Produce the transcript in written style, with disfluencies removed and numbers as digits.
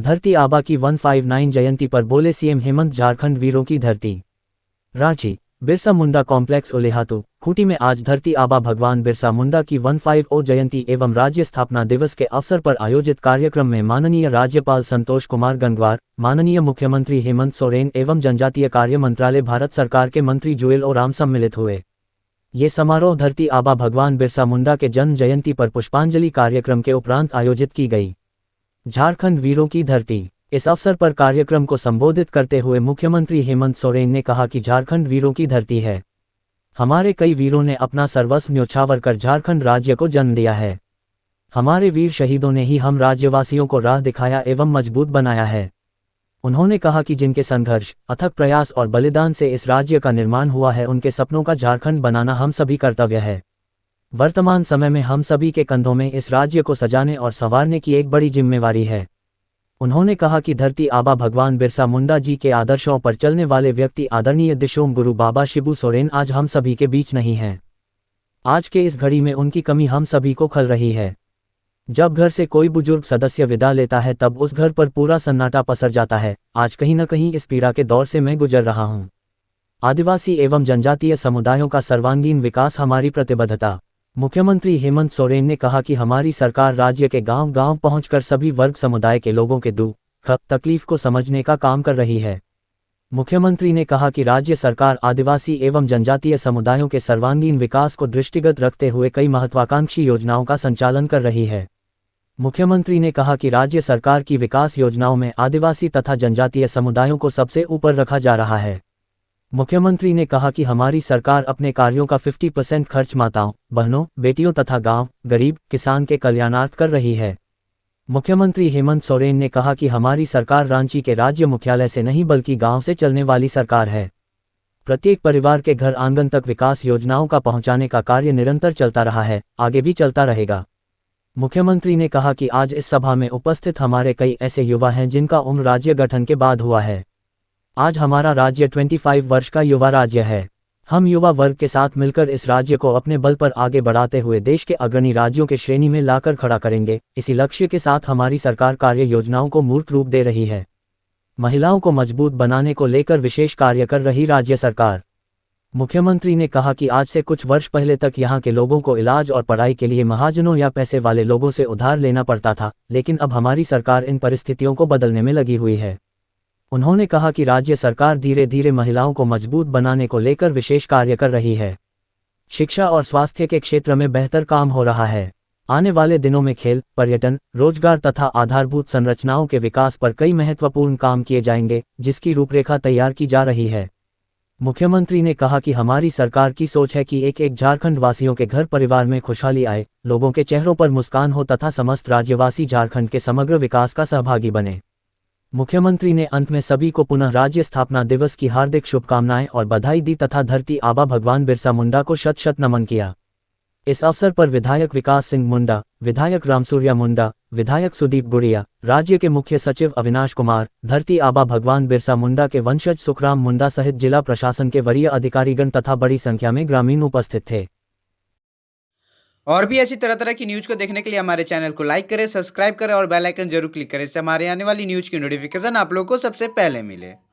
धरती आबा की 159 जयंती पर बोले सीएम हेमंत, झारखंड वीरों की धरती। रांची, बिरसा मुंडा कॉम्प्लेक्स उलेहातू, खूंटी में आज धरती आबा भगवान बिरसा मुंडा की 150 जयंती एवं राज्य स्थापना दिवस के अवसर पर आयोजित कार्यक्रम में माननीय राज्यपाल संतोष कुमार गंगवार, माननीय मुख्यमंत्री हेमंत सोरेन एवं जनजातीय कार्य मंत्रालय भारत सरकार के मंत्री जुएल ओराम सम्मिलित हुए। ये समारोह धरती आबा भगवान बिरसा मुंडा के जन्म जयंती पर पुष्पांजलि कार्यक्रम के उपरांत आयोजित की गई। झारखंड वीरों की धरती। इस अवसर पर कार्यक्रम को संबोधित करते हुए मुख्यमंत्री हेमंत सोरेन ने कहा कि झारखंड वीरों की धरती है। हमारे कई वीरों ने अपना सर्वस्व न्योछावर कर झारखंड राज्य को जन्म दिया है। हमारे वीर शहीदों ने ही हम राज्यवासियों को राह दिखाया एवं मजबूत बनाया है। उन्होंने कहा कि जिनके संघर्ष, अथक प्रयास और बलिदान से इस राज्य का निर्माण हुआ है, उनके सपनों का झारखंड बनाना हम सभी कर्तव्य है। वर्तमान समय में हम सभी के कंधों में इस राज्य को सजाने और संवारने की एक बड़ी जिम्मेवारी है। उन्होंने कहा कि धरती आबा भगवान बिरसा मुंडा जी के आदर्शों पर चलने वाले व्यक्ति आदरणीय दिशोम गुरु बाबा शिबू सोरेन आज हम सभी के बीच नहीं हैं। आज के इस घड़ी में उनकी कमी हम सभी को खल रही है। जब घर से कोई बुजुर्ग सदस्य विदा लेता है तब उस घर पर पूरा सन्नाटा पसर जाता है। आज कहीं न कहीं इस पीड़ा के दौर से मैं गुजर रहा हूं। आदिवासी एवं जनजातीय समुदायों का सर्वांगीण विकास हमारी प्रतिबद्धता। मुख्यमंत्री हेमंत सोरेन ने कहा कि हमारी सरकार राज्य के गांव-गांव पहुंचकर सभी वर्ग समुदाय के लोगों के दुख तकलीफ को समझने का काम कर रही है। मुख्यमंत्री ने कहा कि राज्य सरकार आदिवासी एवं जनजातीय समुदायों के सर्वांगीण विकास को दृष्टिगत रखते हुए कई महत्वाकांक्षी योजनाओं का संचालन कर रही है। मुख्यमंत्री ने कहा कि राज्य सरकार की विकास योजनाओं में आदिवासी तथा जनजातीय समुदायों को सबसे ऊपर रखा जा रहा है। मुख्यमंत्री ने कहा कि हमारी सरकार अपने कार्यों का 50% खर्च माताओं, बहनों, बेटियों तथा गांव, गरीब, किसान के कल्याणार्थ कर रही है। मुख्यमंत्री हेमंत सोरेन ने कहा कि हमारी सरकार रांची के राज्य मुख्यालय से नहीं बल्कि गांव से चलने वाली सरकार है। प्रत्येक परिवार के घर आंगन तक विकास योजनाओं का पहुंचाने का कार्य निरंतर चलता रहा है, आगे भी चलता रहेगा। मुख्यमंत्री ने कहा कि आज इस सभा में उपस्थित हमारे कई ऐसे युवा हैं जिनका उम्र राज्य गठन के बाद हुआ है। आज हमारा राज्य 25 वर्ष का युवा राज्य है। हम युवा वर्ग के साथ मिलकर इस राज्य को अपने बल पर आगे बढ़ाते हुए देश के अग्रणी राज्यों के श्रेणी में लाकर खड़ा करेंगे। इसी लक्ष्य के साथ हमारी सरकार कार्य योजनाओं को मूर्त रूप दे रही है। महिलाओं को मजबूत बनाने को लेकर विशेष कार्य कर रही राज्य सरकार। मुख्यमंत्री ने कहा कि आज से कुछ वर्ष पहले तक यहाँ के लोगों को इलाज और पढ़ाई के लिए महाजनों या पैसे वाले लोगों से उधार लेना पड़ता था, लेकिन अब हमारी सरकार इन परिस्थितियों को बदलने में लगी हुई है। उन्होंने कहा कि राज्य सरकार धीरे धीरे महिलाओं को मजबूत बनाने को लेकर विशेष कार्य कर रही है। शिक्षा और स्वास्थ्य के क्षेत्र में बेहतर काम हो रहा है। आने वाले दिनों में खेल, पर्यटन, रोजगार तथा आधारभूत संरचनाओं के विकास पर कई महत्वपूर्ण काम किए जाएंगे, जिसकी रूपरेखा तैयार की जा रही है। मुख्यमंत्री ने कहा कि हमारी सरकार की सोच है कि एक एक झारखंड वासियों के घर परिवार में खुशहाली आए, लोगों के चेहरों पर मुस्कान हो तथा समस्त राज्यवासी झारखंड के समग्र विकास का सहभागी बने। मुख्यमंत्री ने अंत में सभी को पुनः राज्य स्थापना दिवस की हार्दिक शुभकामनाएं और बधाई दी तथा धरती आबा भगवान बिरसा मुंडा को शत शत नमन किया। इस अवसर पर विधायक विकास सिंह मुंडा, विधायक रामसूर्या मुंडा, विधायक सुदीप गुड़िया, राज्य के मुख्य सचिव अविनाश कुमार, धरती आबा भगवान बिरसा मुंडा के वंशज सुखराम मुंडा सहित जिला प्रशासन के वरीय अधिकारीगण तथा बड़ी संख्या में ग्रामीण उपस्थित थे। और भी ऐसी तरह तरह की न्यूज़ को देखने के लिए हमारे चैनल को लाइक करें, सब्सक्राइब करें और बेल आइकन जरूर क्लिक करें, इससे हमारे आने वाली न्यूज़ की नोटिफिकेशन आप लोगों को सबसे पहले मिले।